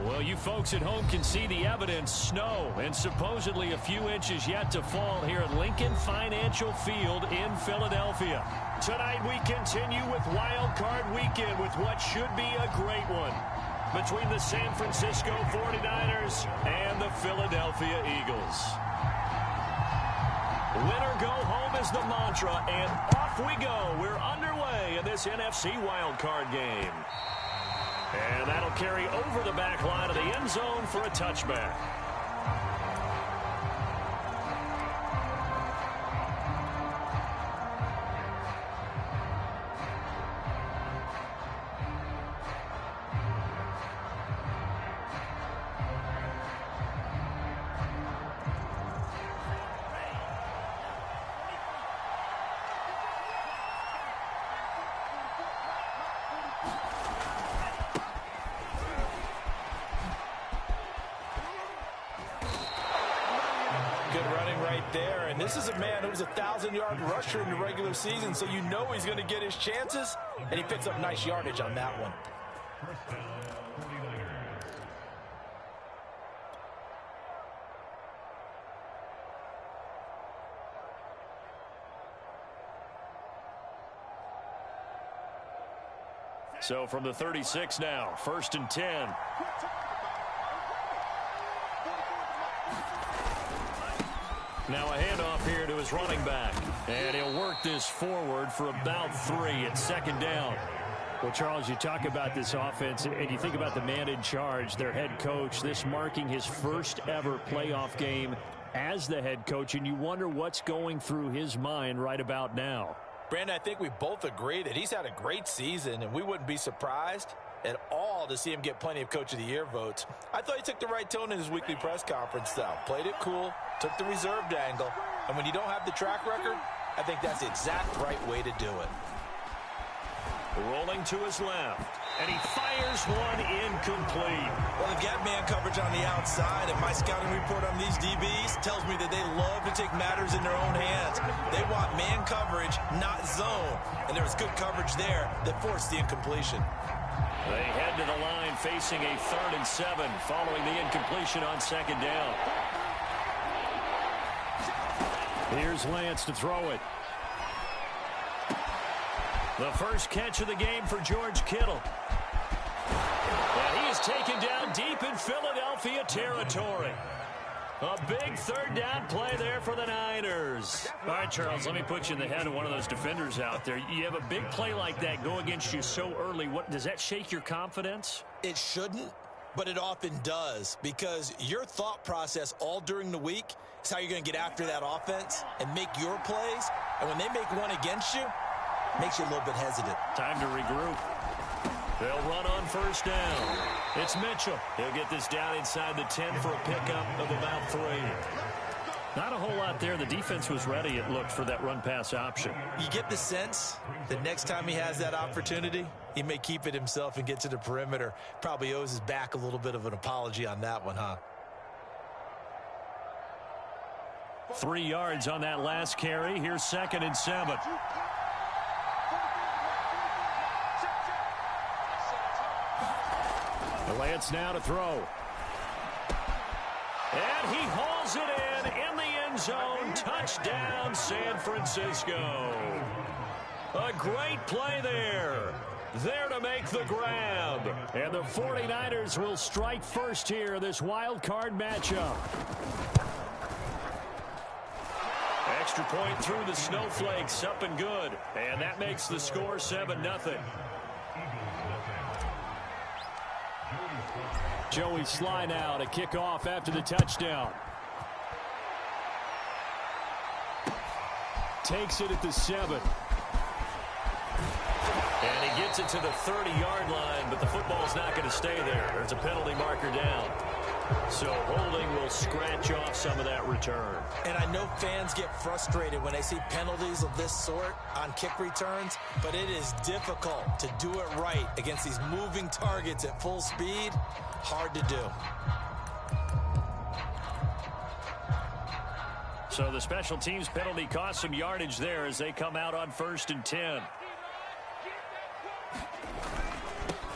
Well, you folks at home can see the evidence. Snow and supposedly a few inches yet to fall here at Lincoln Financial Field in Philadelphia. Tonight we continue with Wild Card Weekend with what should be a great one between the San Francisco 49ers and the Philadelphia Eagles. Win or go home is the mantra, and off we go. We're underway in this NFC Wild Card game. And that'll carry over the back line of the end zone for a touchback. Good running right there, and this is a man who was a 1,000-yard rusher in the regular season, so you know he's going to get his chances, and he picks up nice yardage on that one. So from the 36 now, 1st and 10. Now a handoff here to his running back. And he'll work this forward for about 3 at 2nd down. Well, Charles, you talk about this offense, and you think about the man in charge, their head coach, this marking his first ever playoff game as the head coach, and you wonder what's going through his mind right about now. Brandon, I think we both agree that he's had a great season, and we wouldn't be surprised at all to see him get plenty of Coach of the Year votes. I thought he took the right tone in his weekly press conference, though. Played it cool, took the reserved angle, and when you don't have the track record, I think that's the exact right way to do it. Rolling to his left, and he fires one incomplete. Well, they've got man coverage on the outside, and my scouting report on these DBs tells me that they love to take matters in their own hands. They want man coverage, not zone, and there was good coverage there that forced the incompletion. They head to the line facing a 3rd and 7 following the incompletion on 2nd down. Here's Lance to throw it. The first catch of the game for George Kittle. And he is taken down deep in Philadelphia territory. A big 3rd down play there for the Niners. All right, Charles, let me put you in the head of one of those defenders out there. You have a big play like that go against you so early. What does that shake your confidence? It shouldn't, but it often does, because your thought process all during the week is how you're going to get after that offense and make your plays. And when they make one against you, it makes you a little bit hesitant. Time to regroup. They'll run on 1st down. It's Mitchell. He'll get this down inside the 10 for a pickup of about 3. Not a whole lot there. The defense was ready, it looked, for that run-pass option. You get the sense that next time he has that opportunity, he may keep it himself and get to the perimeter. Probably owes his back a little bit of an apology on that one, huh? 3 yards on that last carry. Here's 2nd and 7. Lance now to throw. And he hauls it in the end zone. Touchdown, San Francisco. A great play there. There to make the grab. And the 49ers will strike first here, this wild card matchup. Extra point through the snowflakes, up and good. And that makes the score 7-0. Joey Sly now to kick off after the touchdown. Takes it at the 7. And he gets it to the 30-yard line, but the football's not going to stay there. There's a penalty marker down. So holding will scratch off some of that return. And I know fans get frustrated when they see penalties of this sort on kick returns, but it is difficult to do it right against these moving targets at full speed. Hard to do. So the special teams penalty cost some yardage there as they come out on 1st and 10.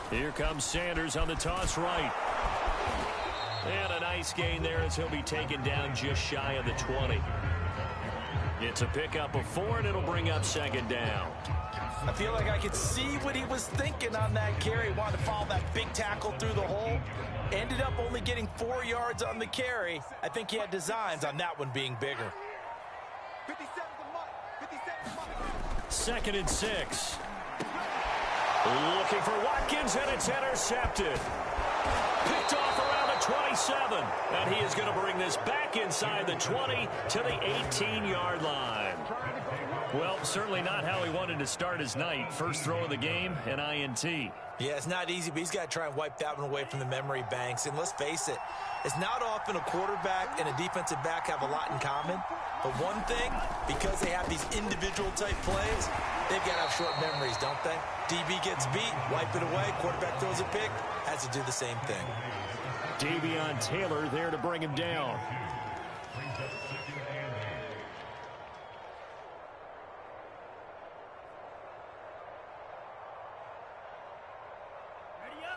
Here comes Sanders on the toss right. And a nice gain there as he'll be taken down just shy of the 20. It's a pickup of 4, and it'll bring up second down. I feel like I could see what he was thinking on that carry. Wanted to follow that big tackle through the hole. Ended up only getting 4 yards on the carry. I think he had designs on that one being bigger. 2nd and 6. Looking for Watkins, and it's intercepted. Picked off around the 27. And he is going to bring this back inside the 20 to the 18-yard line. Well, certainly not how he wanted to start his night. First throw of the game, an INT. Yeah, it's not easy, but he's got to try and wipe that one away from the memory banks. And let's face it, it's not often a quarterback and a defensive back have a lot in common. But one thing, because they have these individual type plays, they've got to have short memories, don't they? DB gets beat, wipe it away, quarterback throws a pick, has to do the same thing. Davion Taylor there to bring him down.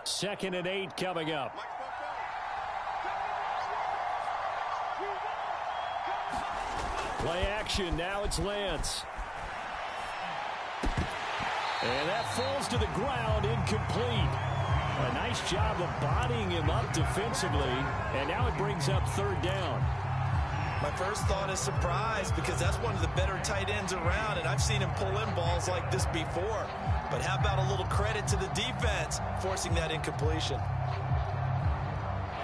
Second and 8 coming up. Play action. Now it's Lance. And that falls to the ground, incomplete. A nice job of bodying him up defensively. And now it brings up 3rd down. My first thought is surprise, because that's one of the better tight ends around, and I've seen him pull in balls like this before. But how about a little credit to the defense forcing that incompletion?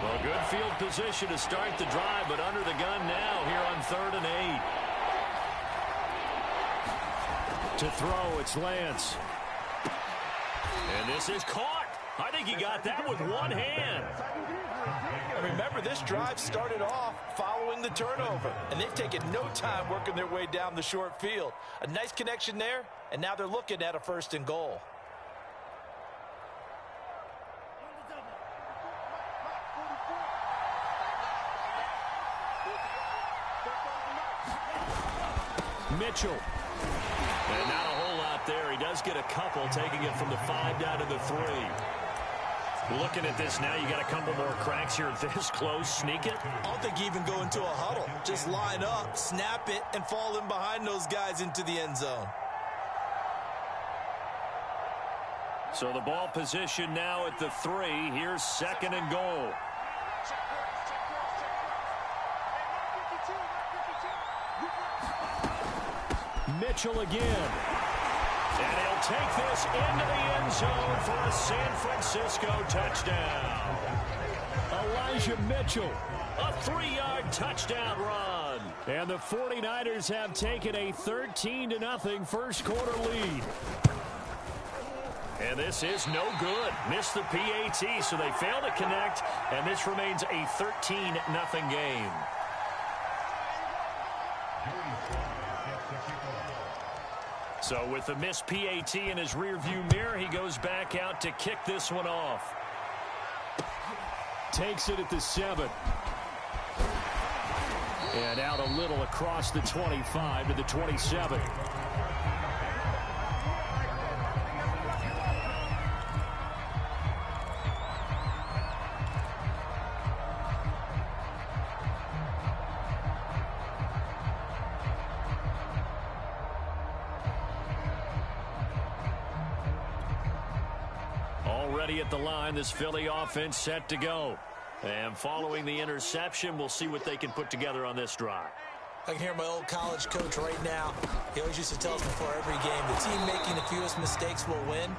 Well, good field position to start the drive, but under the gun now here on 3rd and 8. To throw, it's Lance. And this is caught. I think he got that with one hand. And remember, this drive started off following the turnover, and they've taken no time working their way down the short field. A nice connection there, and now they're looking at a 1st and goal. Mitchell. And not a whole lot there. He does get a couple, taking it from the 5 down to the 3. Looking at this now, you got a couple more cracks here this close. Sneak it. I don't think you even go into a huddle. Just line up, snap it, and fall in behind those guys into the end zone. So the ball position now at the 3. Here's 2nd and goal. Mitchell again. And he'll take this into the end zone for a San Francisco touchdown. Elijah Mitchell, a 3-yard touchdown run. And the 49ers have taken a 13-0 first quarter lead. And this is no good. Missed the PAT, so they fail to connect, and this remains a 13-0 game. So with the missed PAT in his rearview mirror, he goes back out to kick this one off. Takes it at the 7. And out a little across the 25 to the 27. Already at the line, this Philly offense set to go. And following the interception, we'll see what they can put together on this drive. I can hear my old college coach right now. He always used to tell us before every game, the team making the fewest mistakes will win.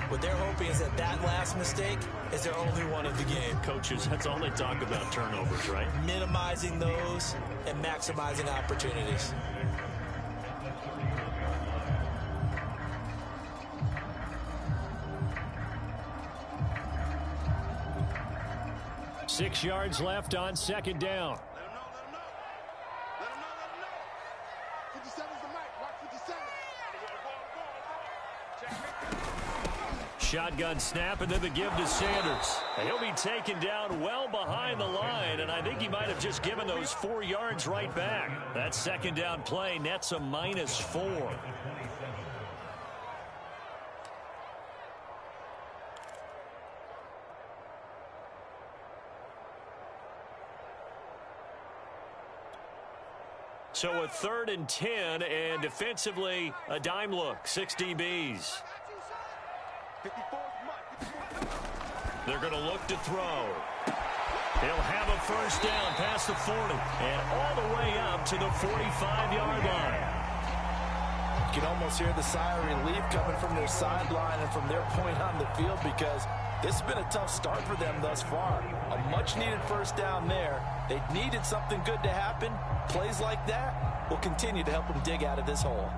What they're hoping is that that last mistake is their only one of the game. Coaches, that's all they talk about, turnovers, right? Minimizing those and maximizing opportunities. Six yards left on 2nd down. Shotgun snap, and then the give to Sanders. And he'll be taken down well behind the line, and I think he might have just given those 4 yards right back. That 2nd down play nets a -4. So a 3rd and 10, and defensively, a dime look, 6 DBs. They're going to look to throw. He'll have a first down past the 40 and all the way up to the 45-yard line. You can almost hear the sigh of relief coming from their sideline and from their point on the field, because this has been a tough start for them thus far. A much-needed first down there. They needed something good to happen. Plays like that will continue to help them dig out of this hole.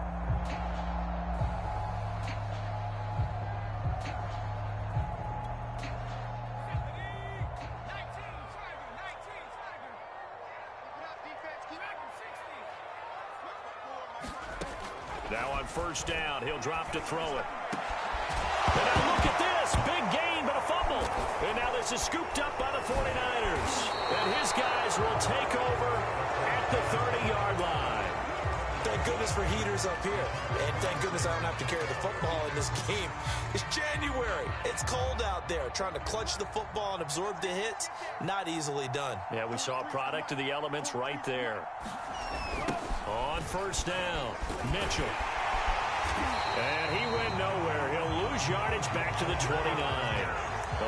Now on first down, he'll drop to throw it. And now look at this. Big gain, but a fumble. And now this is scooped up by the 49ers. And his guys will take over at the 30-yard line. Thank goodness for heaters up here. And thank goodness I don't have to carry the football in this game. It's January. It's cold out there. Trying to clutch the football and absorb the hits, not easily done. Yeah, we saw a product of the elements right there. On first down, Mitchell. And he went nowhere. He'll lose yardage back to the 29.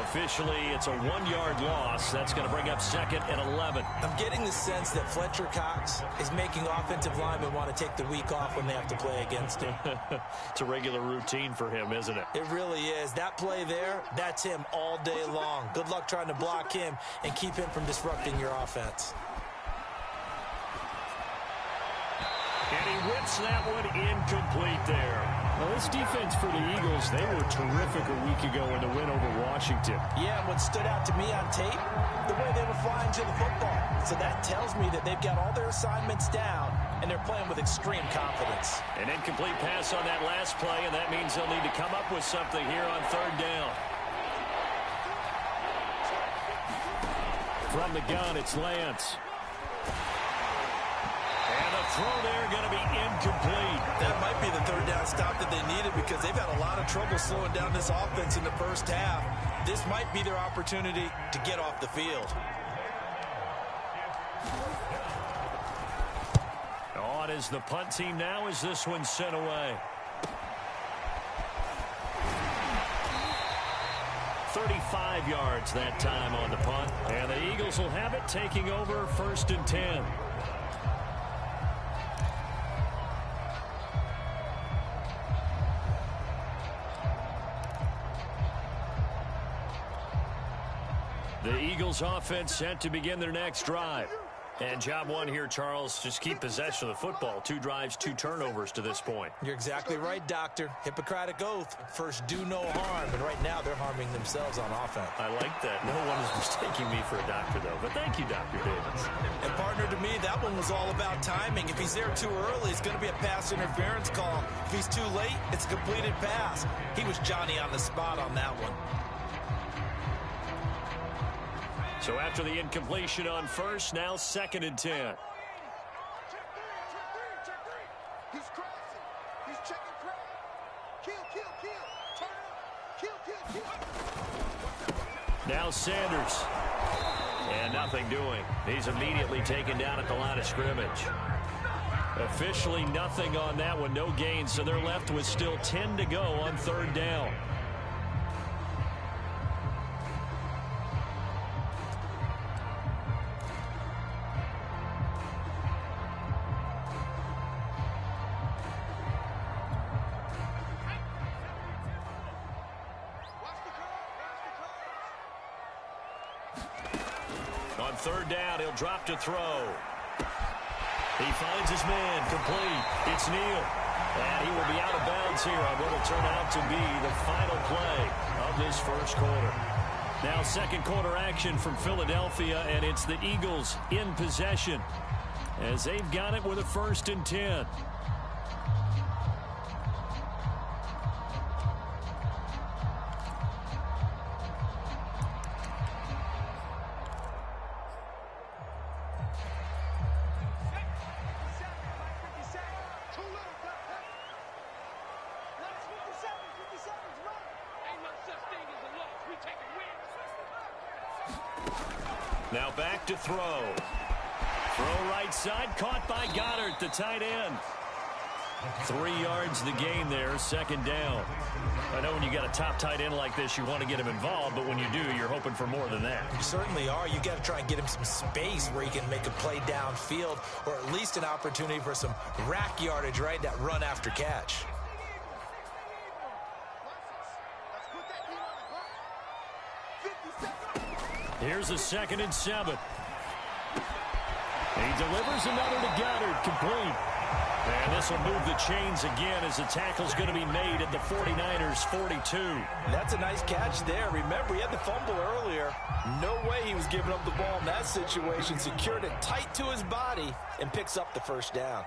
Officially, it's a 1-yard loss. That's going to bring up 2nd and 11. I'm getting the sense that Fletcher Cox is making offensive linemen want to take the week off when they have to play against him. It's a regular routine for him, isn't it? It really is. That play there, that's him all day long. Good luck trying to block him and keep him from disrupting your offense. And he whips that one incomplete there. Well, this defense for the Eagles, they were terrific a week ago in the win over Washington. Yeah, what stood out to me on tape, the way they were flying to the football. So that tells me that they've got all their assignments down, and they're playing with extreme confidence. An incomplete pass on that last play, and that means they'll need to come up with something here on 3rd down. From the gun, it's Lance. And the throw there going to be incomplete. That might be the 3rd down stop that they needed, because they've had a lot of trouble slowing down this offense in the first half. This might be their opportunity to get off the field. On is the punt team now as this one's sent away. 35 yards that time on the punt. And the Eagles will have it, taking over 1st and 10. The Eagles offense set to begin their next drive. And job one here, Charles, just keep possession of the football. 2 drives, 2 turnovers to this point. You're exactly right, Doctor. Hippocratic oath. First, do no harm. And right now, they're harming themselves on offense. I like that. No one is mistaking me for a doctor, though. But thank you, Dr. Davis. And, partner, to me, that one was all about timing. If he's there too early, it's going to be a pass interference call. If he's too late, it's a completed pass. He was Johnny on the spot on that one. So after the incompletion on first, now 2nd and 10. He's crossing. He's checking crowd. Kill. Now Sanders. And nothing doing. He's immediately taken down at the line of scrimmage. Officially nothing on that one. No gain. So they're left with still 10 to go on 3rd down. On 3rd down, he'll drop to throw. He finds his man, complete. It's Neal. And he will be out of bounds here on what will turn out to be the final play of this first quarter. Now 2nd quarter action from Philadelphia, and it's the Eagles in possession as they've got it with a 1st and 10. Now back to throw. Throw right side, caught by Goddard, the tight end. 3 yards the gain there, second down. I know when you got a top tight end like this, you want to get him involved, but when you do, you're hoping for more than that. You certainly are. You got to try and get him some space where he can make a play downfield, or at least an opportunity for some rack yardage, right? That run after catch. Here's a 2nd and 7. He delivers another to Goddard, complete. And this will move the chains again as the tackle's going to be made at the 49ers 42. That's a nice catch there. Remember, he had the fumble earlier. No way he was giving up the ball in that situation. Secured it tight to his body and picks up the first down.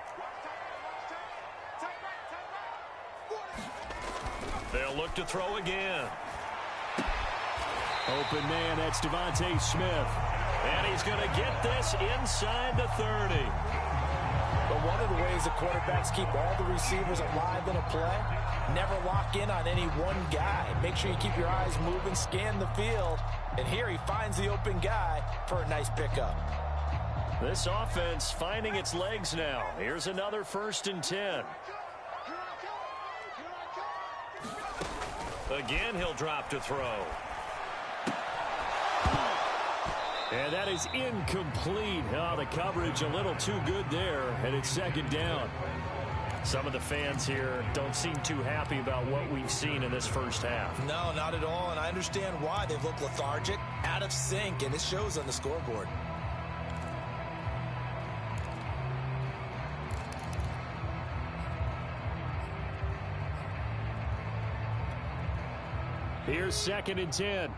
They'll look to throw again. Open man, that's Devontae Smith. And he's going to get this inside the 30. But one of the ways the quarterbacks keep all the receivers alive in a play, never lock in on any one guy. Make sure you keep your eyes moving, scan the field. And here he finds the open guy for a nice pickup. This offense finding its legs now. Here's another 1st and 10. Again, he'll drop to throw. And that is incomplete. Oh, the coverage a little too good there, and it's 2nd down. Some of the fans here don't seem too happy about what we've seen in this first half. No, not at all, and I understand why. They've looked lethargic, out of sync, and it shows on the scoreboard. Here's 2nd and 10.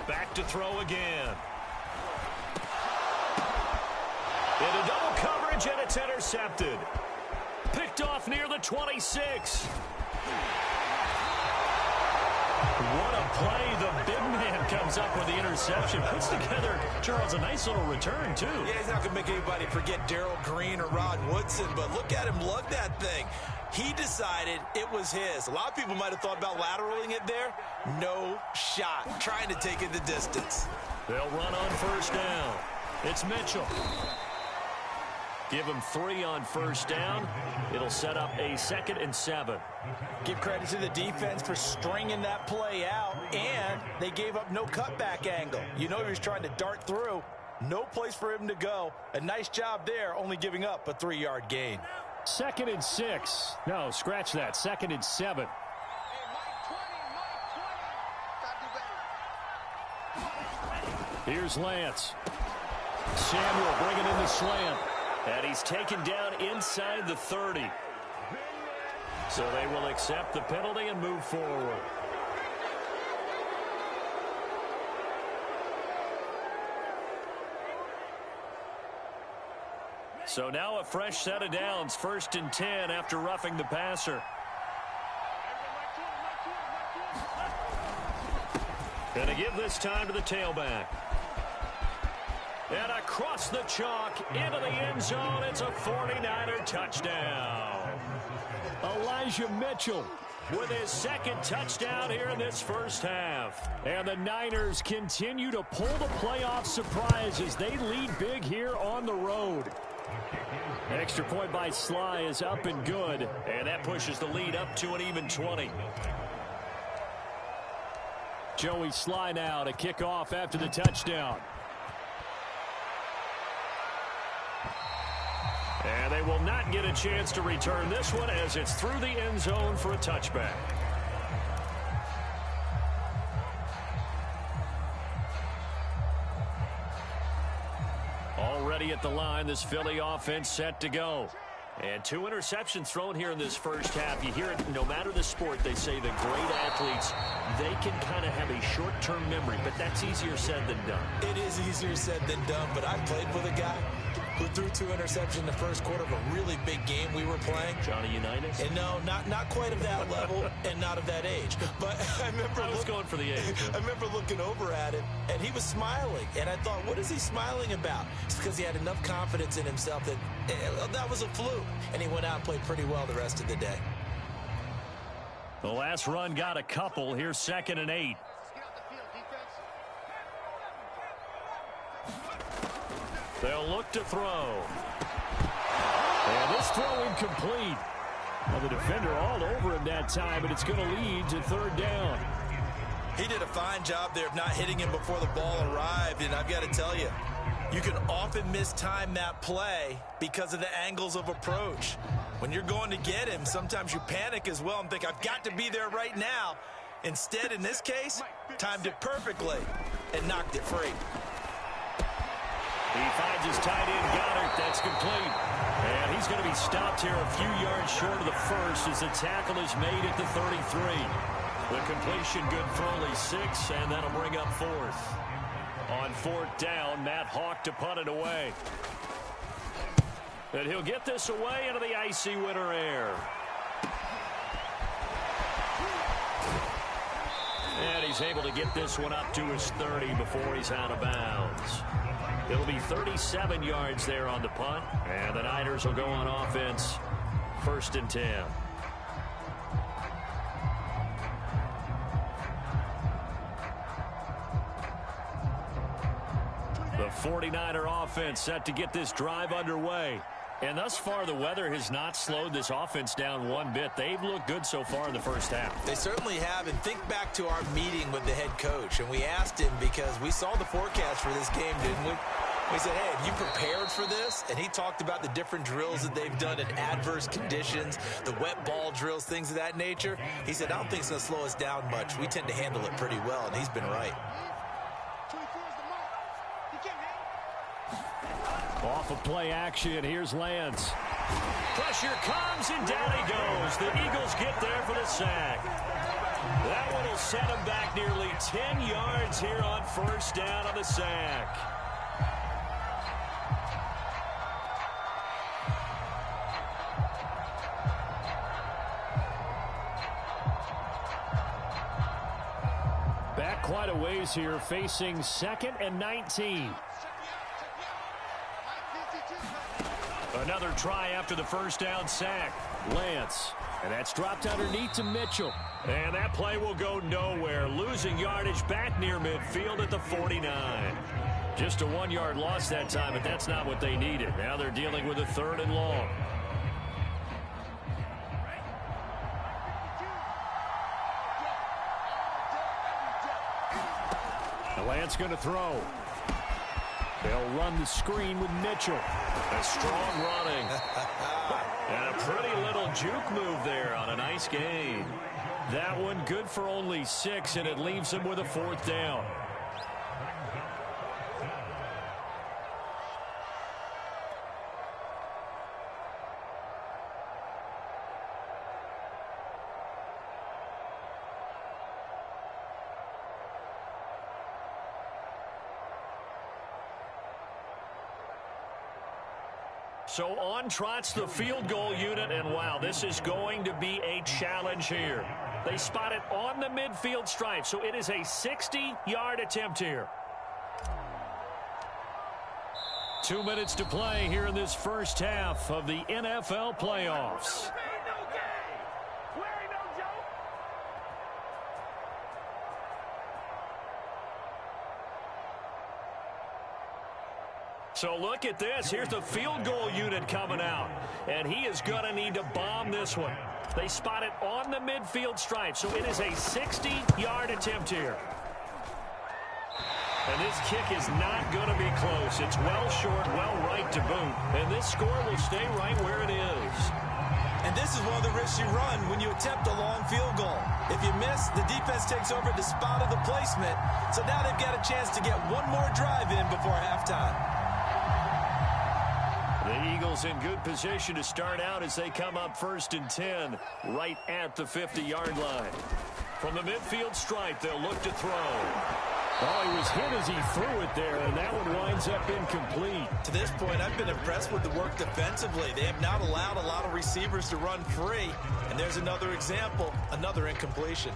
Back to throw again. Into double coverage, and it's intercepted. Picked off near the 26. What a play. The big man comes up with the interception. Puts together, Charles, a nice little return, too. Yeah, he's not going to make anybody forget Darrell Green or Rod Woodson, but look at him lug that thing. He decided it was his. A lot of people might have thought about lateraling it there. No shot. Trying to take it the distance. They'll run on 1st down. It's Mitchell. Give him 3 on 1st down. It'll set up a 2nd and 7. Give credit to the defense for stringing that play out, and they gave up no cutback angle. You know he was trying to dart through. No place for him to go. A nice job there, only giving up a 3-yard gain. 2nd and 6. No, scratch that. 2nd and 7. Here's Lance. Samuel bringing in the slant. And he's taken down inside the 30. So they will accept the penalty and move forward. So now a fresh set of downs, 1st and 10 after roughing the passer. Going to give this time to the tailback. And across the chalk into the end zone, it's a 49er touchdown. Elijah Mitchell with his 2nd touchdown here in this first half. And the Niners continue to pull the playoff surprise as they lead big here on the road. Extra point by Sly is up and good, and that pushes the lead up to an even 20. Joey Sly now to kick off after the touchdown. And they will not get a chance to return this one as it's through the end zone for a touchback. Already at the line, this Philly offense set to go. And 2 interceptions thrown here in this first half. You hear it, no matter the sport, they say the great athletes, they can kind of have a short-term memory, but that's easier said than done. It is easier said than done, but I played with a guy who threw 2 interceptions in the first quarter of a really big game we were playing. Johnny Unitas? And no, not quite of that level and not of that age. But I was going for the age. I remember looking over at him, and he was smiling. And I thought, what is he smiling about? It's because he had enough confidence in himself that that was a fluke. And he went out and played pretty well the rest of the day. The last run got a couple. Here's 2nd and 8. They'll look to throw. And this throw incomplete. Well, the defender all over him that time, and it's going to lead to 3rd down. He did a fine job there of not hitting him before the ball arrived, and I've got to tell you, you can often mistime that play because of the angles of approach. When you're going to get him, sometimes you panic as well and think, I've got to be there right now. Instead, in this case, timed it perfectly and knocked it free. He finds his tight end, Goddard. That's complete. And he's going to be stopped here a few yards short of the first as the tackle is made at the 33. The completion good for only 6, and that'll bring up 4th. On 4th down, Matt Hawk to punt it away. And he'll get this away into the icy winter air. And he's able to get this one up to his 30 before he's out of bounds. It'll be 37 yards there on the punt, and the Niners will go on offense, 1st and 10. The 49er offense set to get this drive underway. And thus far, the weather has not slowed this offense down one bit. They've looked good so far in the first half. They certainly have. And think back to our meeting with the head coach. And we asked him because we saw the forecast for this game, didn't we? We said, hey, have you prepared for this? And he talked about the different drills that they've done in adverse conditions, the wet ball drills, things of that nature. He said, I don't think it's going to slow us down much. We tend to handle it pretty well, and he's been right. Off of play action, here's Lance. Pressure comes, and down he goes. The Eagles get there for the sack. That one will set him back nearly 10 yards here on 1st down on the sack. Back quite a ways here, facing 2nd and 19. Another try after the 1st down sack. Lance. And that's dropped underneath to Mitchell. And that play will go nowhere. Losing yardage back near midfield at the 49. Just a 1-yard loss that time, but that's not what they needed. Now they're dealing with a 3rd and long. Lance going to throw. They'll run the screen with Mitchell. A strong running. And a pretty little juke move there on a nice gain. That one good for only 6, and it leaves him with a 4th down. So on trots the field goal unit, and wow, this is going to be a challenge here. They spot it on the midfield stripe, so it is a 60-yard attempt here. 2 minutes to play here in this first half of the NFL playoffs. So look at this. Here's the field goal unit coming out. And he is going to need to bomb this one. They spot it on the midfield stripe. So it is a 60-yard attempt here. And this kick is not going to be close. It's well short, well right to boot. And this score will stay right where it is. And this is one of the risks you run when you attempt a long field goal. If you miss, the defense takes over at the spot of the placement. So now they've got a chance to get one more drive in before halftime. The Eagles in good position to start out as they come up 1st and 10 right at the 50-yard line. From the midfield stripe, they'll look to throw. Oh, he was hit as he threw it there, and that one winds up incomplete. To this point, I've been impressed with the work defensively. They have not allowed a lot of receivers to run free. And there's another example, another incompletion.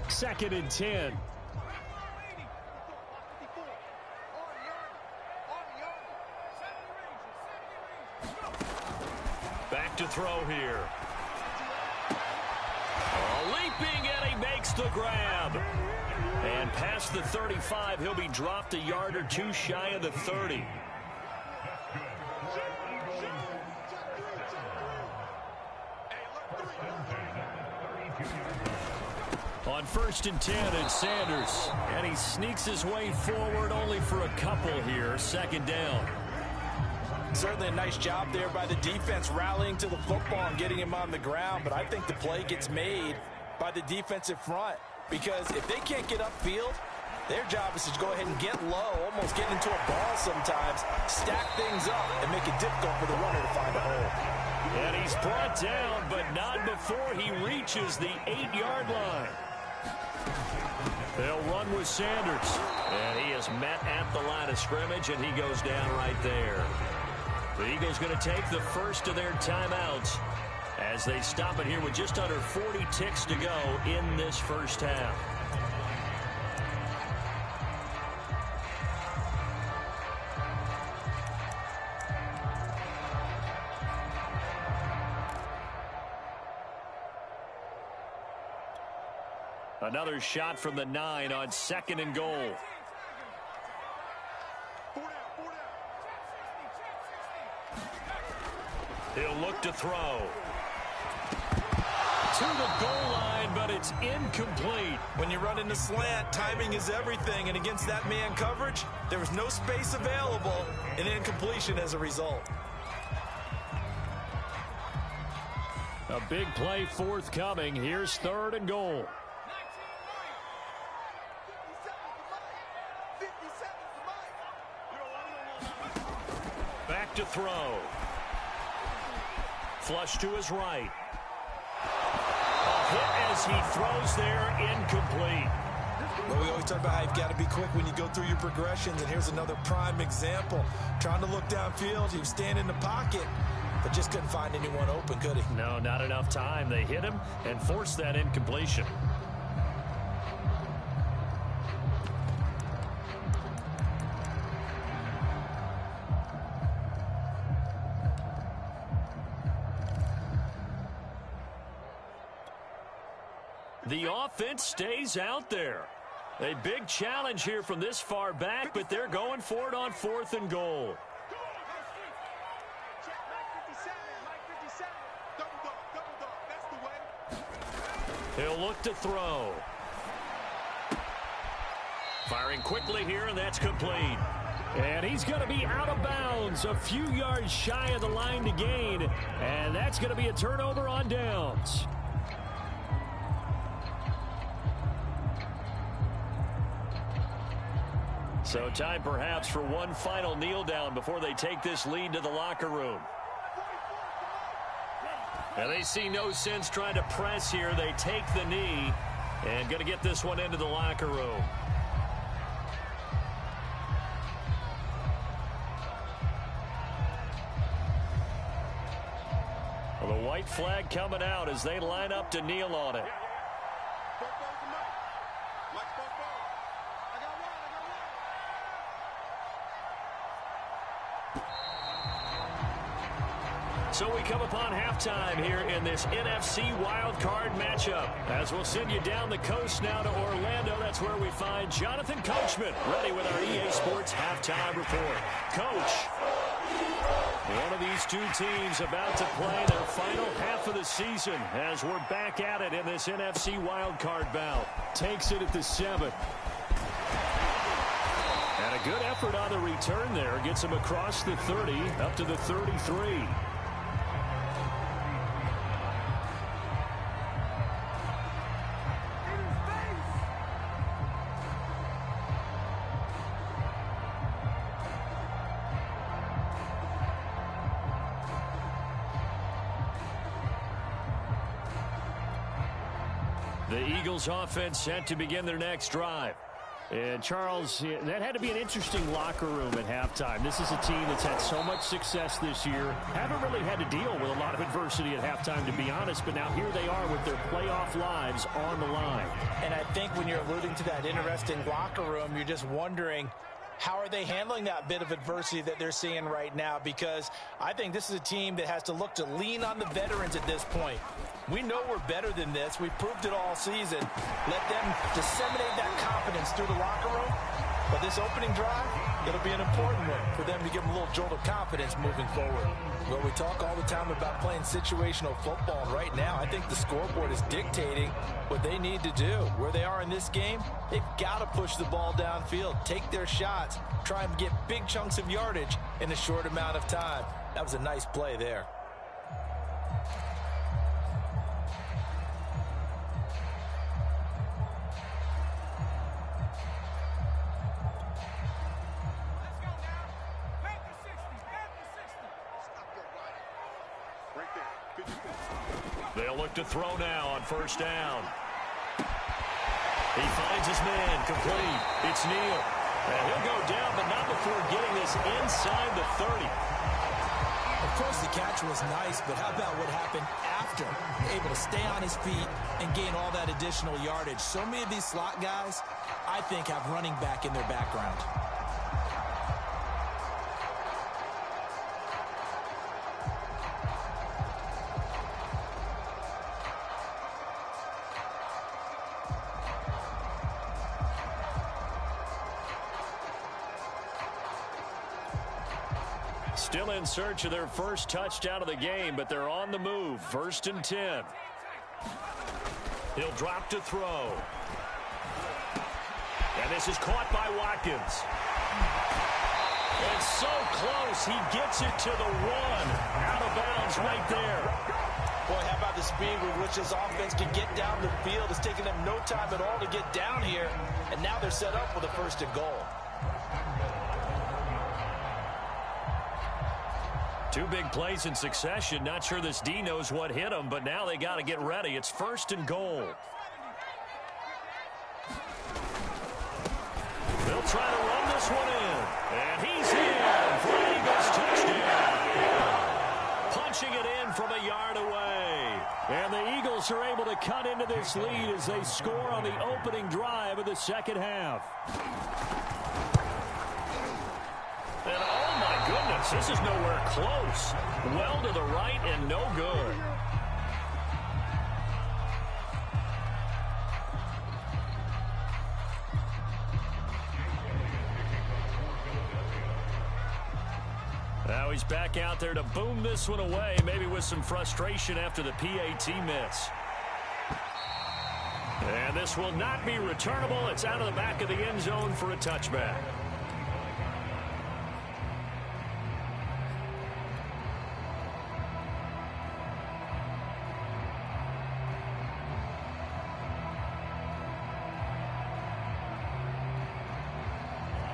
2nd and 10. Back to throw here. Leaping, and he makes the grab. And past the 35, he'll be dropped a yard or two shy of the 30. On 1st and 10, it's Sanders. And he sneaks his way forward only for a couple here. 2nd down. Certainly a nice job there by the defense rallying to the football and getting him on the ground. But I think the play gets made by the defensive front. Because if they can't get upfield, their job is to go ahead and get low, almost get into a ball sometimes, stack things up, and make it difficult for the runner to find a hole. And he's brought down, but not before he reaches the 8-yard line. They'll run with Sanders. And he is met at the line of scrimmage, and he goes down right there. The Eagles going to take the first of their timeouts as they stop it here with just under 40 ticks to go in this first half. Another shot from the 9 on 2nd and goal. He'll look to throw. To the goal line, but it's incomplete. When you run in the slant, timing is everything, and against that man coverage, there was no space available, and incompletion as a result. A big play forthcoming. Here's 3rd and goal. Back to throw. Flush to his right. A hit as he throws there, incomplete. Well, we always talk about how you've got to be quick when you go through your progressions, and here's another prime example. Trying to look downfield, he was standing in the pocket, but just couldn't find anyone open, could he? No, not enough time. They hit him and forced that incompletion. The offense stays out there. A big challenge here from this far back, but they're going for it on 4th and goal. He'll look to throw. Firing quickly here, and that's complete. And he's going to be out of bounds, a few yards shy of the line to gain, and that's going to be a turnover on downs. So time perhaps for one final kneel down before they take this lead to the locker room. And they see no sense trying to press here. They take the knee and going to get this one into the locker room. Well, the white flag coming out as they line up to kneel on it. So we come upon halftime here in this NFC wildcard matchup. As we'll send you down the coast now to Orlando, that's where we find Jonathan Coachman ready with our EA Sports halftime report. Coach, one of these two teams about to play their final half of the season as we're back at it in this NFC wildcard bout. Takes it at the 7th. And a good effort on the return there. Gets him across the 30 up to the 33. The Eagles offense set to begin their next drive. And Charles, that had to be an interesting locker room at halftime. This is a team that's had so much success this year. Haven't really had to deal with a lot of adversity at halftime, to be honest. But now here they are with their playoff lives on the line. And I think when you're alluding to that interesting locker room, you're just wondering How are they handling that bit of adversity that they're seeing right now? Because I think this is a team that has to look to lean on the veterans at this point. We know we're better than this. We've proved it all season. Let them disseminate that confidence through the locker room. But this opening drive, it'll be an important one for them to give them a little jolt of confidence moving forward. Well, we talk all the time about playing situational football. And right now, I think the scoreboard is dictating what they need to do. Where they are in this game, they've got to push the ball downfield, take their shots, try and get big chunks of yardage in a short amount of time. That was a nice play there. They'll look to throw now on first down. He finds his man, complete. It's Neal. And he'll go down, but not before getting this inside the 30. Of course, the catch was nice, but how about what happened after? Able to stay on his feet and gain all that additional yardage. So many of these slot guys, I think, have running back in their background. Still in search of their first touchdown of the game, but they're on the move. 1st and 10. He'll drop to throw. And this is caught by Watkins. And so close, he gets it to the 1. Out of bounds right there. Boy, how about the speed with which this offense can get down the field? It's taken them no time at all to get down here. And now they're set up with a 1st and goal. 2 big plays in succession. Not sure this D knows what hit him, but now they got to get ready. It's 1st and goal. They'll try to run this one in. And he's in for an Eagles touchdown. Punching it in from a yard away. And the Eagles are able to cut into this lead as they score on the opening drive of the second half. And oh my goodness, this is nowhere close. Well to the right and no good. Now he's back out there to boom this one away, maybe with some frustration after the PAT miss. And this will not be returnable. It's out of the back of the end zone for a touchback.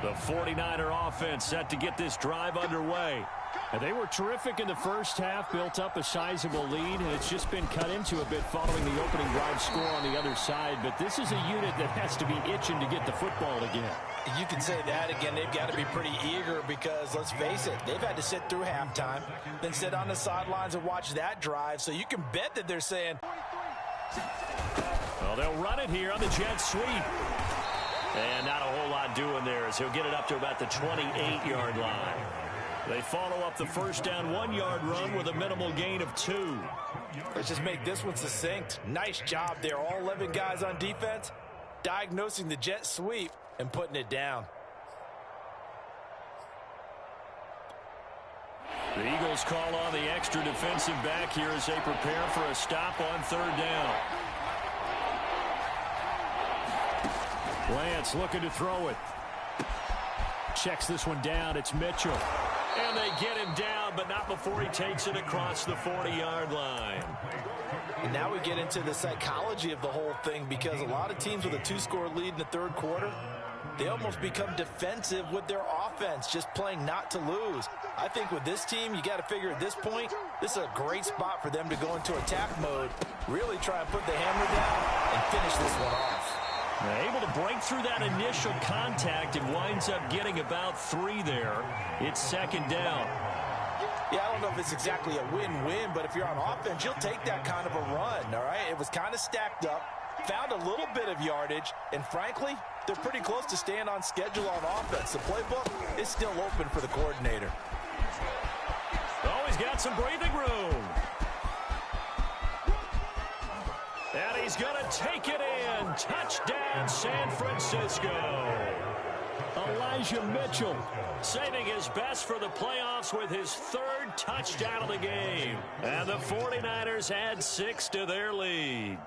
The 49er offense set to get this drive underway. And they were terrific in the first half, built up a sizable lead, and it's just been cut into a bit following the opening drive score on the other side. But this is a unit that has to be itching to get the football again. You can say that again. They've got to be pretty eager because, let's face it, they've had to sit through halftime, then sit on the sidelines and watch that drive. So you can bet that they're saying, well, they'll run it here on the jet sweep. And not a whole lot doing there as he'll get it up to about the 28-yard line. They follow up the first down 1-yard run with a minimal gain of 2. Let's just make this one succinct. Nice job there. All 11 guys on defense diagnosing the jet sweep and putting it down. The Eagles call on the extra defensive back here as they prepare for a stop on 3rd down. Lance looking to throw it. Checks this one down. It's Mitchell. And they get him down, but not before he takes it across the 40-yard line. And now we get into the psychology of the whole thing because a lot of teams with a 2-score lead in the 3rd quarter, they almost become defensive with their offense, just playing not to lose. I think with this team, you got to figure at this point, this is a great spot for them to go into attack mode, really try and put the hammer down and finish this one off. Able to break through that initial contact and winds up getting about 3 there. It's 2nd down. Yeah, I don't know if it's exactly a win-win, but if you're on offense, you'll take that kind of a run, all right? It was kind of stacked up. found a little bit of yardage, and frankly, they're pretty close to staying on schedule on offense. The playbook is still open for the coordinator. Oh, he's got some breathing room. And he's going to take it in. Touchdown, San Francisco. Elijah Mitchell saving his best for the playoffs with his third touchdown of the game. And the 49ers add 6 to their lead.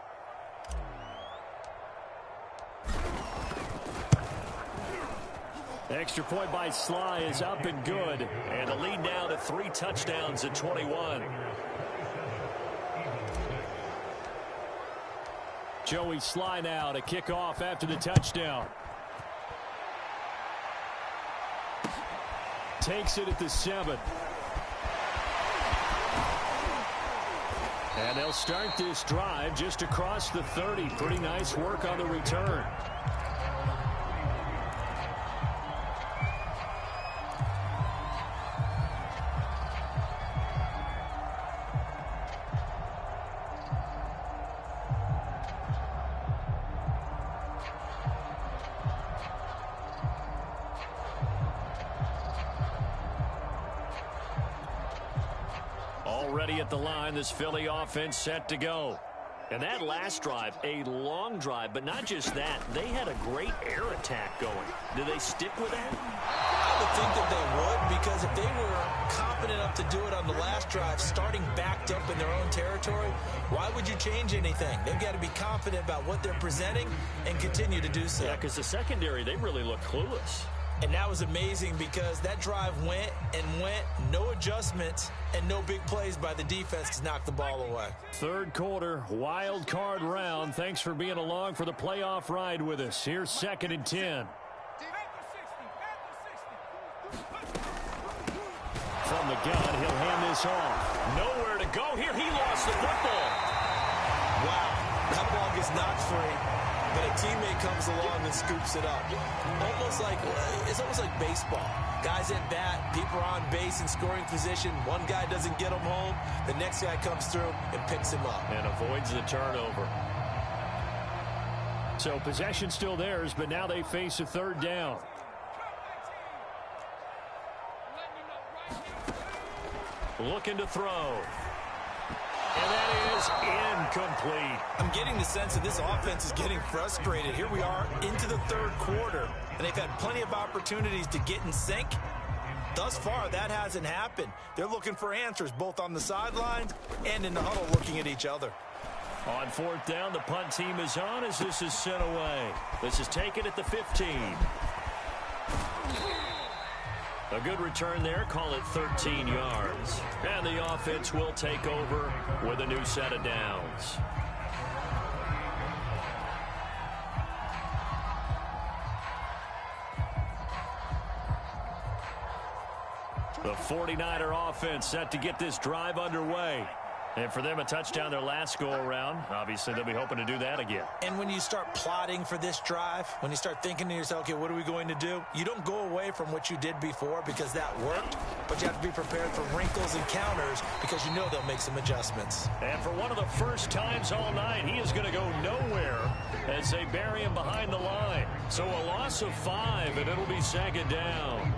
Extra point by Sly is up and good. And the lead now to 3 touchdowns at 21. Joey Sly now to kick off after the touchdown. Takes it at the 7. And they'll start this drive just across the 30. Pretty nice work on the return. Already at the line, this Philly offense set to go. And that last drive, a long drive, but not just that. They had a great air attack going. Do they stick with that? I would think that they would, because if they were confident enough to do it on the last drive, starting backed up in their own territory, why would you change anything? They've got to be confident about what they're presenting and continue to do so. Yeah, because the secondary, they really look clueless. And that was amazing because that drive went and went, no adjustments, and no big plays by the defense to knock the ball away. Third quarter, wild card round. Thanks for being along for the playoff ride with us. Here's 2nd and 10. From the gun, he'll hand this off. Nowhere to go here. He lost the football. Wow, that ball gets knocked free. But a teammate comes along and scoops it up. It's almost like baseball. Guys at bat, people are on base in scoring position. One guy doesn't get him home. The next guy comes through and picks him up. And avoids the turnover. So possession still theirs, but now they face a 3rd down. Looking to throw. And that is incomplete. I'm getting the sense that this offense is getting frustrated. Here we are into the 3rd quarter, and they've had plenty of opportunities to get in sync. Thus far, that hasn't happened. They're looking for answers both on the sidelines and in the huddle looking at each other. On 4th down, the punt team is on as this is sent away. This is taken at the 15. A good return there. Call it 13 yards. And the offense will take over with a new set of downs. The 49er offense set to get this drive underway. And for them, a touchdown their last go-around. Obviously, they'll be hoping to do that again. And when you start plotting for this drive, when you start thinking to yourself, okay, what are we going to do? You don't go away from what you did before because that worked, but you have to be prepared for wrinkles and counters because you know they'll make some adjustments. And for one of the first times all night, he is going to go nowhere as they bury him behind the line. So a loss of 5, and it'll be 2nd down.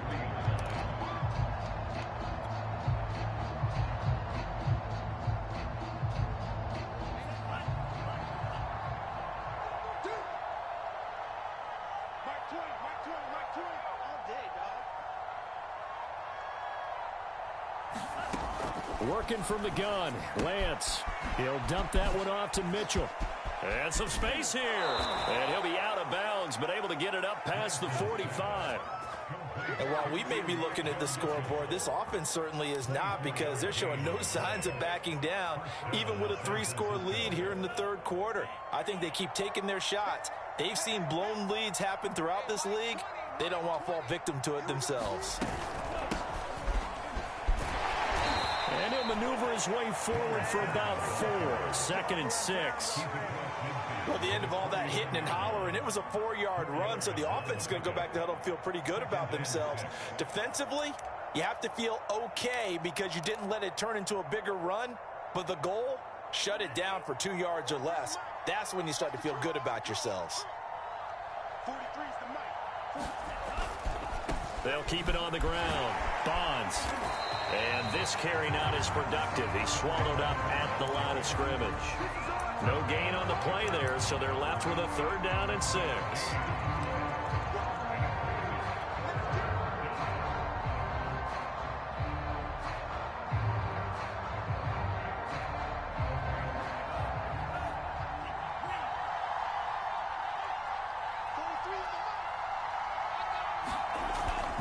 Working from the gun, Lance. He'll dump that one off to Mitchell. And some space here. And he'll be out of bounds, but able to get it up past the 45. And while we may be looking at the scoreboard, this offense certainly is not, because they're showing no signs of backing down, even with a 3-score lead here in the 3rd quarter. I think they keep taking their shots. They've seen blown leads happen throughout this league. They don't want to fall victim to it themselves. And he'll maneuver his way forward for about 4. 2nd and 6. Well, at the end of all that hitting and hollering, it was a 4-yard run, so the offense is going to go back to huddle and feel pretty good about themselves. Defensively, you have to feel okay because you didn't let it turn into a bigger run, but the goal, shut it down for 2 yards or less. That's when you start to feel good about yourselves. 43 is the mic. They'll keep it on the ground. Bonds. And this carry not as productive. He's swallowed up at the line of scrimmage. No gain on the play there, so they're left with a 3rd down and 6.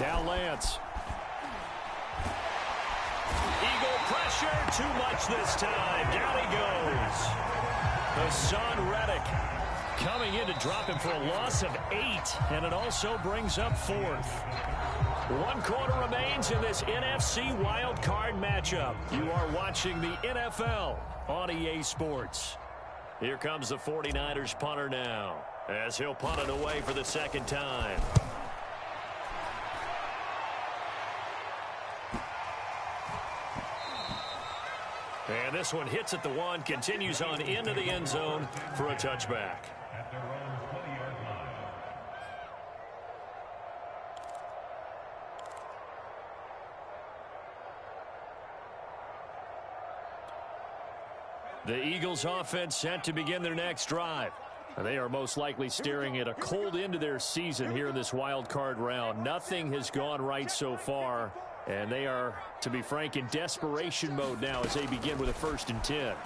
Now Lance. Eagle pressure, too much this time. Down he goes. Hassan Reddick coming in to drop him for a loss of 8, and it also brings up 4th. 1 quarter remains in this NFC wild card matchup. You are watching the NFL on EA Sports. Here comes the 49ers punter now, as he'll punt it away for the 2nd time. And this one hits at the 1, continues on into the end zone for a touchback. The Eagles offense set to begin their next drive. And they are most likely staring at a cold end to their season here in this wild card round. Nothing has gone right so far. And they are, to be frank, in desperation mode now as they begin with a 1st and 10. And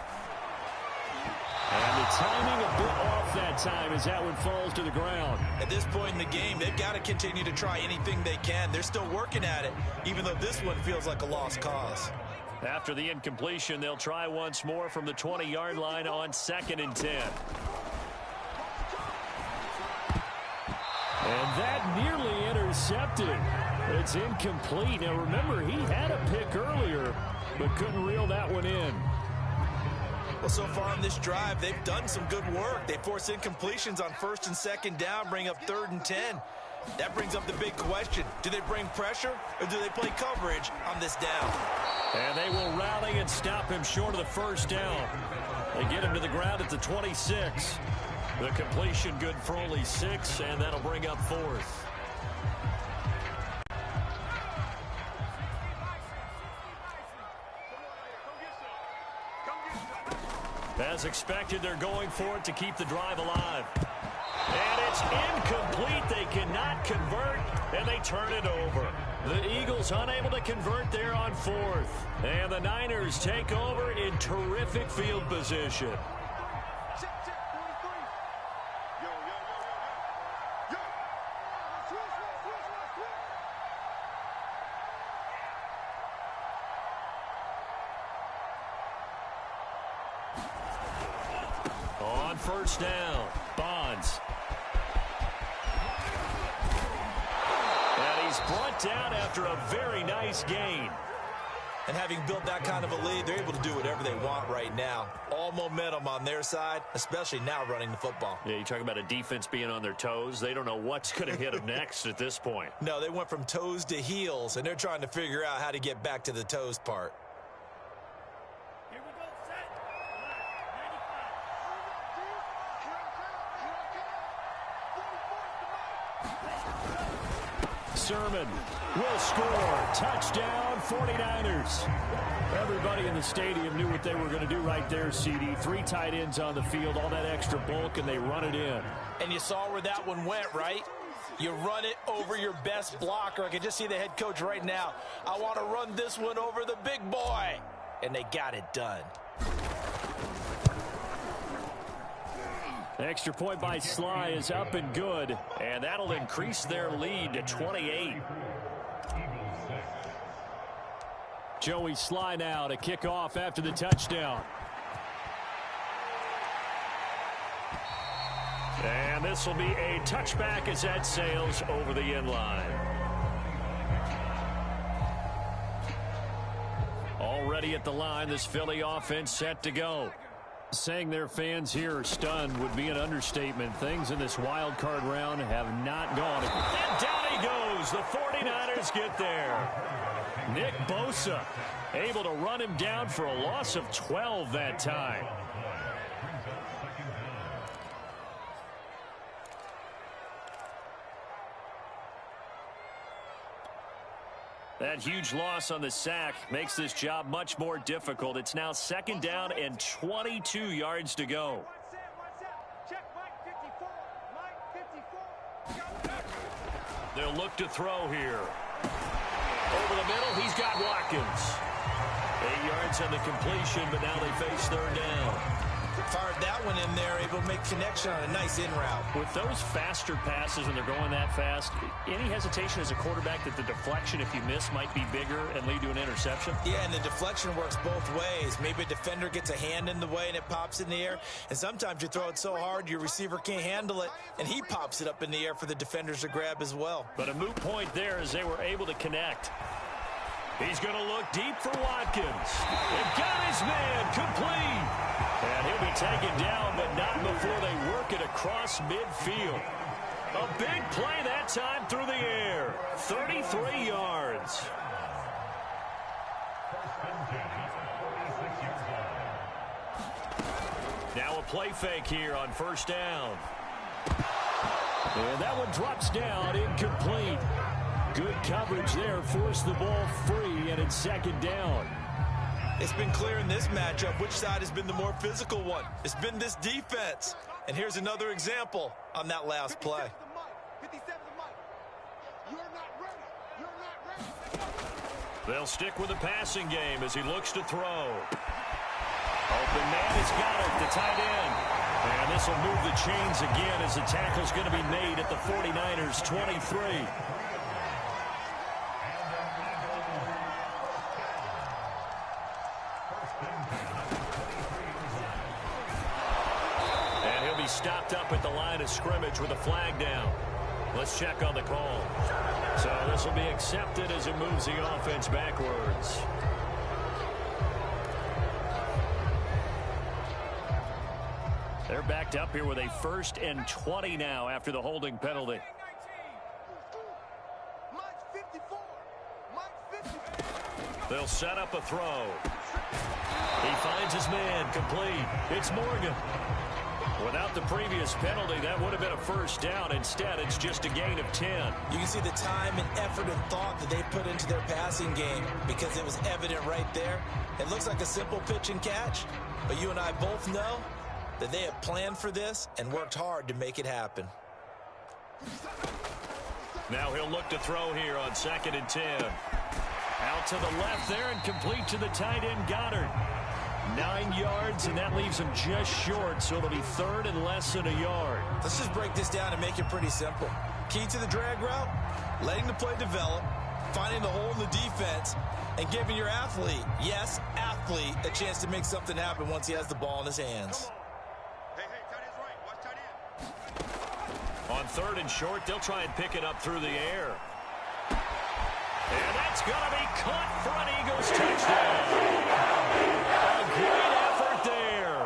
the timing a bit off that time as that one falls to the ground. At this point in the game, they've got to continue to try anything they can. They're still working at it, even though this one feels like a lost cause. After the incompletion, they'll try once more from the 20-yard line on 2nd and 10. And that nearly intercepted. It's incomplete. Now, remember, he had a pick earlier, but couldn't reel that one in. Well, so far in this drive, they've done some good work. They force incompletions on 1st and 2nd down, bring up 3rd and 10. That brings up the big question. Do they bring pressure, or do they play coverage on this down? And they will rally and stop him short of the 1st down. They get him to the ground at the 26. The completion good for only 6, and that'll bring up 4th. As expected, they're going for it to keep the drive alive. And it's incomplete. They cannot convert, and they turn it over. The Eagles unable to convert there on 4th. And the Niners take over in terrific field position. Check, 43. Yo. Switch. On 1st down, Bonds. And he's brought down after a very nice gain. And having built that kind of a lead, they're able to do whatever they want right now. All momentum on their side, especially now running the football. Yeah, you talk about a defense being on their toes. They don't know what's going to hit them next at this point. No, they went from toes to heels, and they're trying to figure out how to get back to the toes part. Here we go, set. 95. Sermon will score. Touchdown, 49ers. Everybody in the stadium knew what they were going to do right there, CD. 3 tight ends on the field, all that extra bulk, and they run it in. And you saw where that one went, right? You run it over your best blocker. I can just see the head coach right now. I want to run this one over the big boy. And they got it done. Extra point by Sly is up and good, and that'll increase their lead to 28. Joey Sly now to kick off after the touchdown. And this will be a touchback as that sails over the end line. Already at the line, this Philly offense set to go. Saying their fans here are stunned would be an understatement. Things in this wild card round have not gone. And down he goes. The 49ers get there. Nick Bosa able to run him down for a loss of 12 that time. That huge loss on the sack makes this job much more difficult. It's now 2nd down and 22 yards to go. Check Mike 54. Mike 54. They'll look to throw here. Over the middle, he's got Watkins. 8 yards on the completion, but now they face 3rd down. Fired that one in there, able to make connection on a nice in route. With those faster passes when they're going that fast, any hesitation as a quarterback that the deflection, if you miss, might be bigger and lead to an interception? Yeah, and the deflection works both ways. Maybe a defender gets a hand in the way and it pops in the air. And sometimes you throw it so hard your receiver can't handle it, and he pops it up in the air for the defenders to grab as well. But a moot point there as they were able to connect. He's going to look deep for Watkins. They've got his man complete. And he'll be taken down, but not before they work it across midfield. A big play that time through the air. 33 yards. Now a play fake here on 1st down. And that one drops down, incomplete. Good coverage there, forced the ball free, and it's 2nd down. It's been clear in this matchup which side has been the more physical one. It's been this defense. And here's another example on that last play. 57 to Mike. You're not ready. You're not ready. They'll stick with the passing game as he looks to throw. Open man has got it, the tight end. And this will move the chains again as the tackle's going to be made at the 49ers 23. Stopped up at the line of scrimmage with a flag down. Let's check on the call. So this will be accepted as it moves the offense backwards. They're backed up here with a 1st and 20 now after the holding penalty. Mike 54. Mike 54. They'll set up a throw. He finds his man complete. It's Morgan. Without the previous penalty, that would have been a 1st down. Instead, it's just a gain of 10. You can see the time and effort and thought that they put into their passing game because it was evident right there. It looks like a simple pitch and catch, but you and I both know that they have planned for this and worked hard to make it happen. Now he'll look to throw here on 2nd and 10. Out to the left there and complete to the tight end, Goddard. 9 yards, and that leaves him just short, so it'll be 3rd and less than a yard. Let's just break this down and make it pretty simple. Key to the drag route, letting the play develop, finding the hole in the defense, and giving your athlete, yes, athlete, a chance to make something happen once he has the ball in his hands. Hey, tight end's right. Watch tight end. On 3rd and short, they'll try and pick it up through the air. And that's going to be caught for an Eagles touchdown. A great effort there.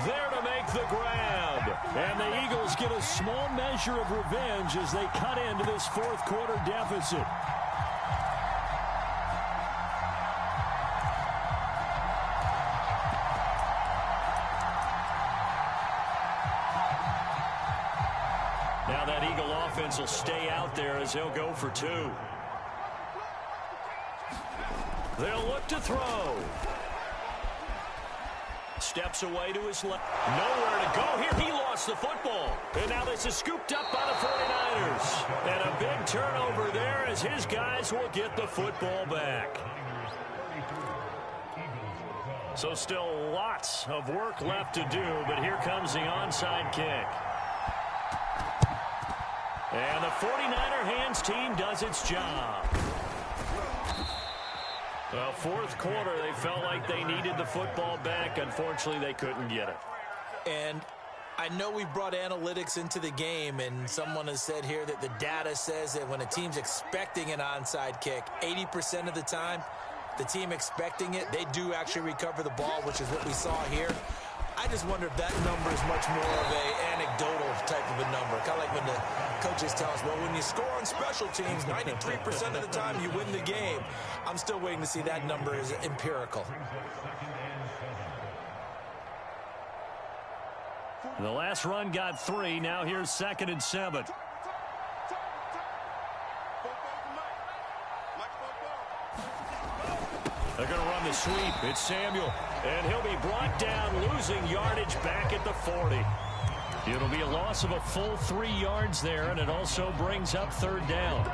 There to make the grab. And the Eagles get a small measure of revenge as they cut into this 4th quarter deficit. Now that Eagle offense will stay out there as they'll go for 2. They'll look to throw. Steps away to his left. Nowhere to go here. He lost the football. And now this is scooped up by the 49ers. And a big turnover there as his guys will get the football back. So still lots of work left to do, but here comes the onside kick. And the 49er hands team does its job. Well, 4th quarter, they felt like they needed the football back. Unfortunately, they couldn't get it. And I know we brought analytics into the game, and someone has said here that the data says that when a team's expecting an onside kick, 80% of the time, the team expecting it, they do actually recover the ball, which is what we saw here. I just wonder if that number is much more of an anecdotal type of a number. Kind of like when the coaches tell us, well, when you score on special teams, 93% of the time you win the game. I'm still waiting to see that number is empirical. The last run got 3. Now here's 2nd and 7. They're going to run the sweep. It's Samuel. And he'll be brought down, losing yardage back at the 40. It'll be a loss of a full 3 yards there, and it also brings up third down.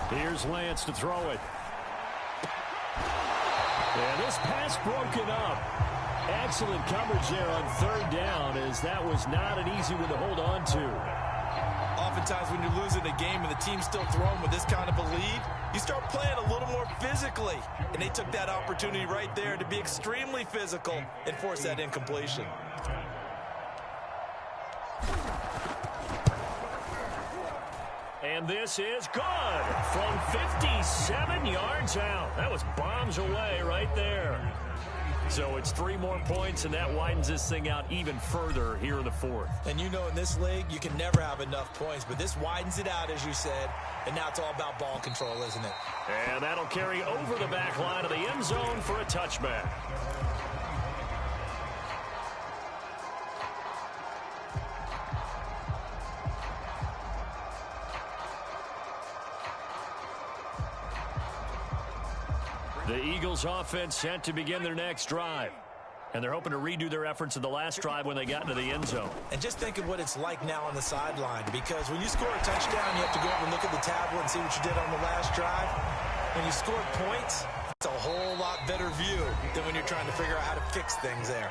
Here's Lance to throw it. And this pass broken up. Excellent coverage there on third down, as that was not an easy one to hold on to. Oftentimes when you're losing a game and the team's still throwing with this kind of a lead, you start playing a little more physically. And they took that opportunity right there to be extremely physical and force that incompletion. And this is good from 57 yards out. That was bombs away right there. So it's 3 more points, and that widens this thing out even further here in the fourth. And you know in this league, you can never have enough points, but this widens it out, as you said, and now it's all about ball control, isn't it? And that'll carry over the back line of the end zone for a touchback. The Eagles offense set to begin their next drive. And they're hoping to redo their efforts in the last drive when they got into the end zone. And just think of what it's like now on the sideline, because when you score a touchdown, you have to go over and look at the tablet and see what you did on the last drive. When you score points, it's a whole lot better view than when you're trying to figure out how to fix things there.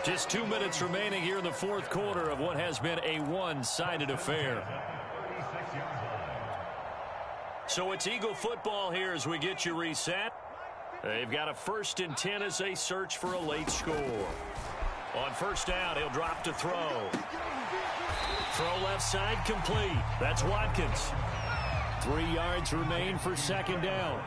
Just 2 minutes remaining here in the fourth quarter of what has been a one-sided affair. So it's Eagle football here as we get you reset. They've got a 1st and 10 as they search for a late score. On first down, he'll drop to throw. Throw left side complete. That's Watkins. 3 yards remain for second down.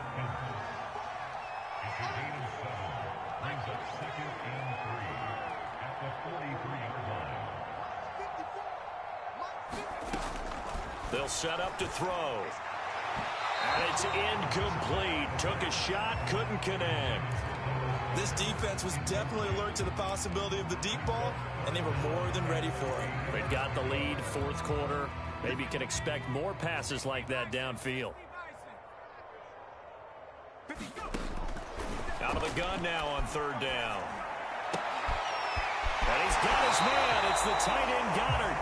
They'll set up to throw. And it's incomplete. Took a shot, couldn't connect. This defense was definitely alert to the possibility of the deep ball, and they were more than ready for it. They've got the lead, fourth quarter. Maybe you can expect more passes like that downfield. Out of the gun now on third down. And he's got his man. It's the tight end Goddard.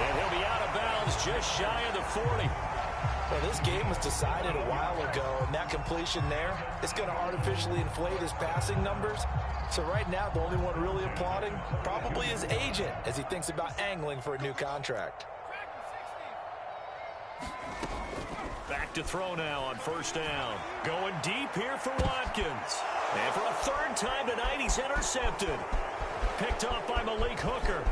And he'll be out of bounds just shy of the 40. Well, this game was decided a while ago, and that completion there is going to artificially inflate his passing numbers. So right now, the only one really applauding probably his agent as he thinks about angling for a new contract. Back to throw now on first down. Going deep here for Watkins. And for a third time tonight, he's intercepted. Picked off by Malik Hooker.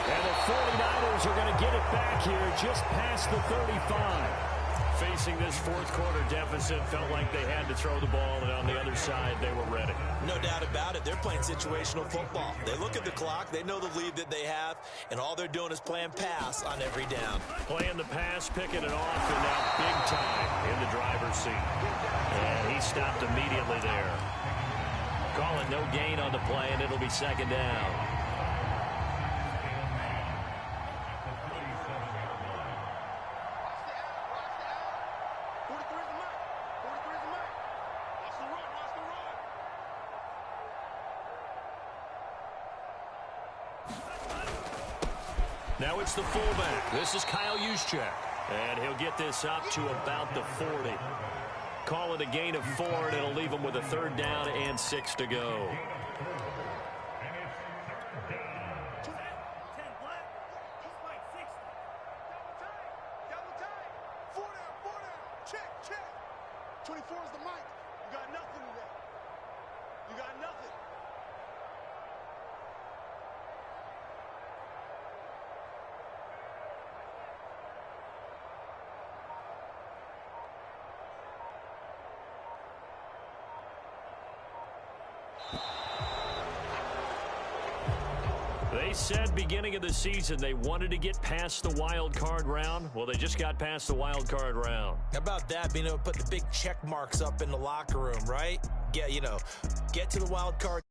And the 49ers are going to get it back here just past the 35. Facing this fourth quarter deficit, felt like they had to throw the ball, and on the other side, they were ready. No doubt about it. They're playing situational football. They look at the clock, they know the lead that they have, and all they're doing is playing pass on every down. Playing the pass, picking it off, and now big time in the driver's seat. And he stopped immediately there. Calling no gain on the play, and it'll be second down. Now it's the fullback. This is Kyle Juszczyk. And he'll get this up to about the 40. Call it a gain of 4, and it'll leave him with a third down and 6 to go. Double time. 4 down. Check. 24 is the mic. You got nothing in there. You got nothing. They said beginning of the season they wanted to get past the wild card round. Well, they just got past the wild card round. How about that, being able to put the big check marks up in the locker room, right? Yeah, get to the wild card.